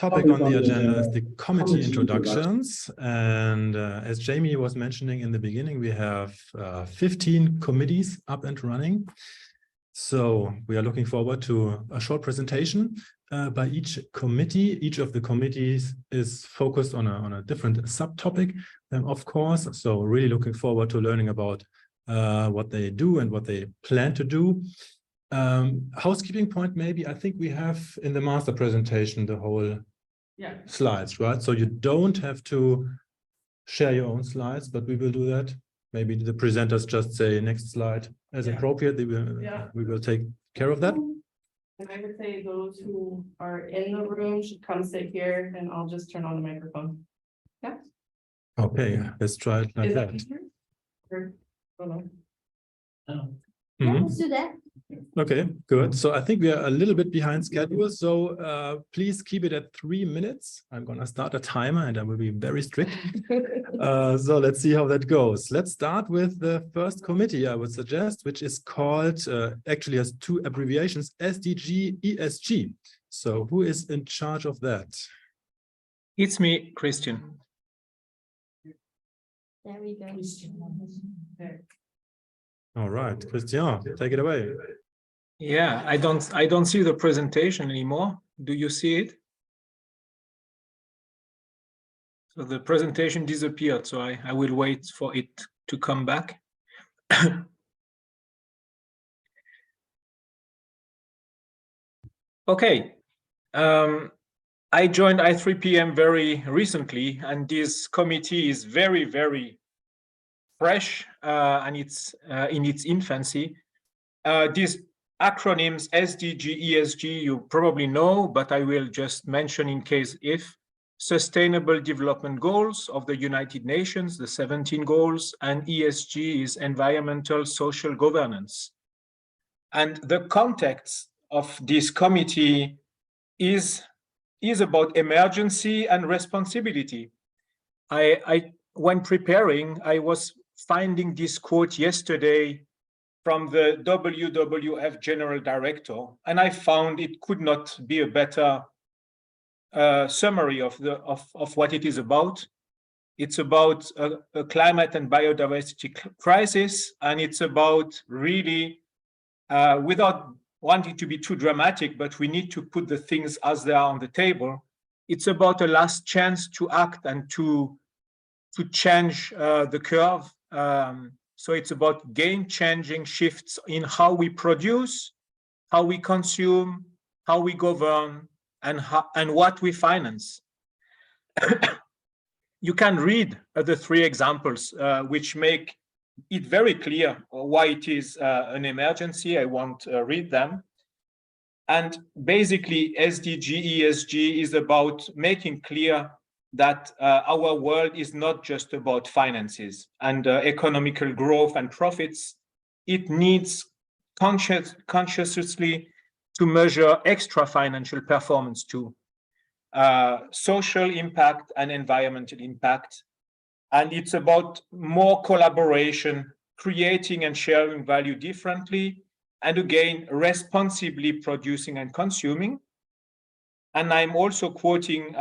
topic on the agenda is the committee introductions. And as Jamie was mentioning in the beginning, we have 15 committees up and running. So we are looking forward to a short presentation by each committee. Each of the committees is focused on a different subtopic, of course. So really looking forward to learning about what they do and what they plan to do. Housekeeping point, maybe, I think we have in the master presentation the whole slides, right? So you don't have to share your own slides, but we will do that. Maybe the presenters just say next slide as appropriate. We will take care of that. And I would say those who are in the room should come sit here, and I'll just turn on the microphone. Yeah. Okay, let's try it like that. Let's do that. Okay, good. So I think we are a little bit behind schedule. So please keep it at 3 minutes. I'm going to start a timer and I will be very strict. So let's see how that goes. Let's start with the first committee, I would suggest, which is called, actually has two abbreviations, SDG, ESG. So who is in charge of that? It's me, Christian. There we go. All right, Christian, take it away. Yeah, I don't see the presentation anymore. Do you see it? So the presentation disappeared, so I will wait for it to come back. Okay. I joined I3PM very recently, and this committee is very, very fresh, and it's in its infancy. These acronyms SDG, ESG, you probably know, but I will just mention in case if. Sustainable Development Goals of the United Nations, the 17 goals, and ESG is environmental social governance. And the context of this committee is about emergency and responsibility. When preparing, I was finding this quote yesterday from the WWF General Director, and I found it could not be a better summary of what it is about. It's about a climate and biodiversity crisis, and it's about really, without wanting to be too dramatic, but we need to put the things as they are on the table. It's about a last chance to act and to change the curve. So it's about game-changing shifts in how we produce, how we consume, how we govern, and what we finance. You can read the three examples, which make it very clear why it is an emergency. I won't read them. And basically, SDG, ESG is about making clear that our world is not just about finances and economical growth and profits. It needs consciously to measure extra financial performance too, social impact and environmental impact. And it's about more collaboration, creating and sharing value differently, and again, responsibly producing and consuming. And I'm also quoting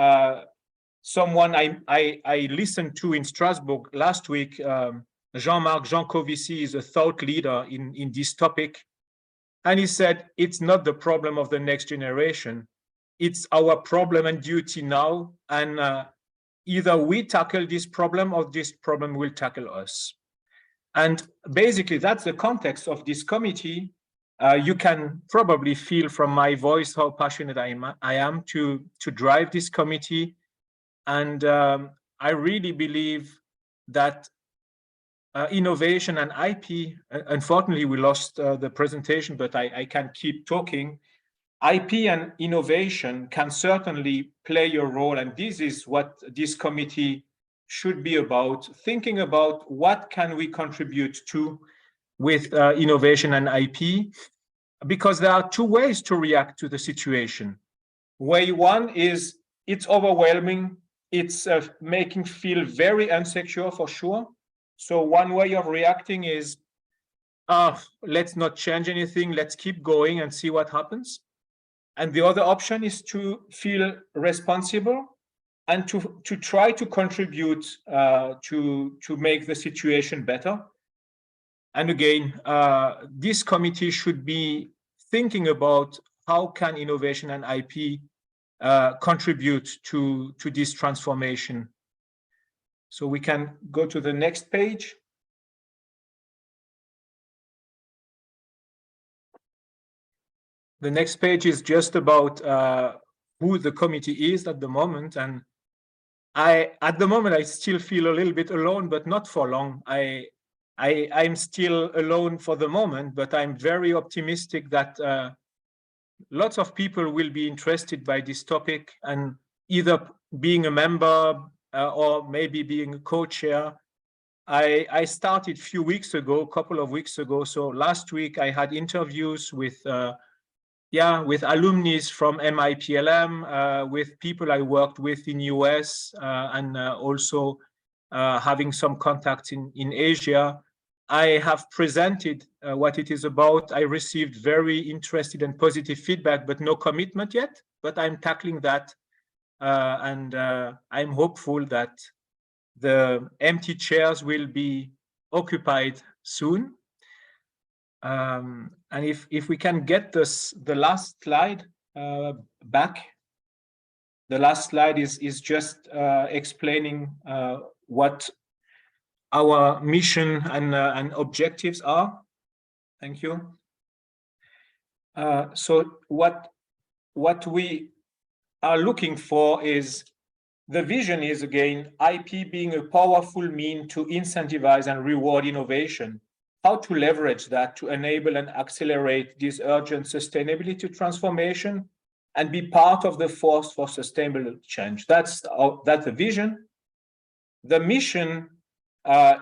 someone I listened to in Strasbourg last week. Jean-Marc Jancovici is a thought leader in this topic. And he said, it's not the problem of the next generation. It's our problem and duty now. And either we tackle this problem or this problem will tackle us. And basically, that's the context of this committee. You can probably feel from my voice how passionate I am to drive this committee. And I really believe that innovation and IP, unfortunately, we lost the presentation, but I can keep talking. IP and innovation can certainly play a role, and this is what this committee should be about, thinking about what can we contribute to with innovation and IP, because there are two ways to react to the situation. Way one is it's overwhelming, it's making feel very insecure for sure. So one way of reacting is, let's not change anything, let's keep going and see what happens. And the other option is to feel responsible and to try to contribute to make the situation better. And again, this committee should be thinking about how can innovation and IP contribute to this transformation. So we can go to the next page. The next page is just about who the committee is at the moment. And at the moment, I still feel a little bit alone, but not for long. I'm still alone for the moment, but I'm very optimistic that lots of people will be interested by this topic, and either being a member or maybe being a co-chair. I started a few weeks ago, a couple of weeks ago. So last week I had interviews with alumni from I3PM, with people I worked with in US, and also having some contacts in Asia. I have presented what it is about. I received very interested and positive feedback, but no commitment yet. But I'm tackling that, and I'm hopeful that the empty chairs will be occupied soon. And if we can get the last slide back. The last slide is just explaining what our mission and objectives are. Thank you. So what we are looking for is, the vision is, again, IP being a powerful means to incentivize and reward innovation. How to leverage that to enable and accelerate this urgent sustainability transformation and be part of the force for sustainable change. That's the vision. The mission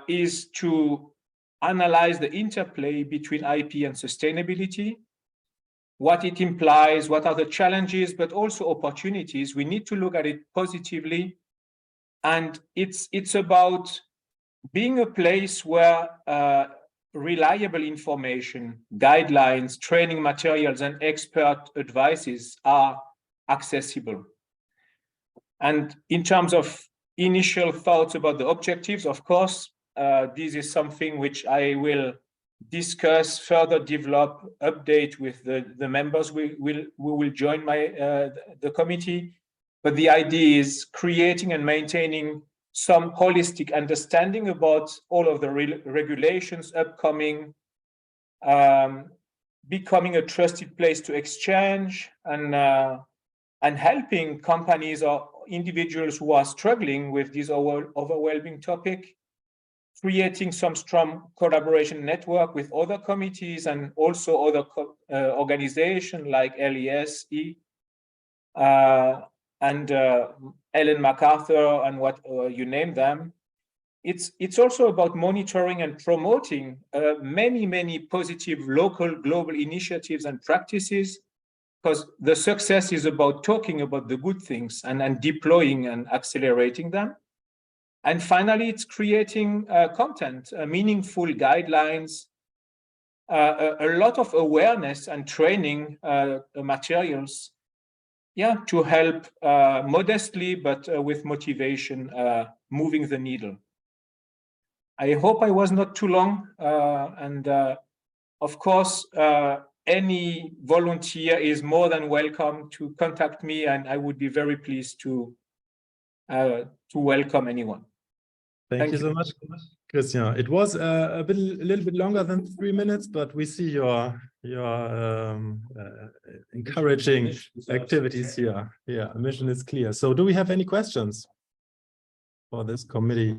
is to analyze the interplay between IP and sustainability, what it implies, what are the challenges, but also opportunities. We need to look at it positively. And it's about being a place where reliable information, guidelines, training materials, and expert advices are accessible. And in terms of initial thoughts about the objectives, of course, this is something which I will discuss, further develop, update with the members who will join the committee. But the idea is creating and maintaining some holistic understanding about all of the regulations upcoming, becoming a trusted place to exchange, and helping companies or individuals who are struggling with this overwhelming topic, creating some strong collaboration network with other committees and also other organizations like LESE, and Ellen MacArthur and what you name them. It's also about monitoring and promoting many positive local global initiatives and practices, because the success is about talking about the good things and deploying and accelerating them. And finally, it's creating content, meaningful guidelines, a lot of awareness and training materials, to help modestly, but with motivation, moving the needle. I hope I was not too long. And of course, any volunteer is more than welcome to contact me, and I would be very pleased to welcome anyone. Thank you so much, Christian. It was a little bit longer than 3 minutes, but we see your encouraging activities here. Yeah, mission is clear. So do we have any questions for this committee?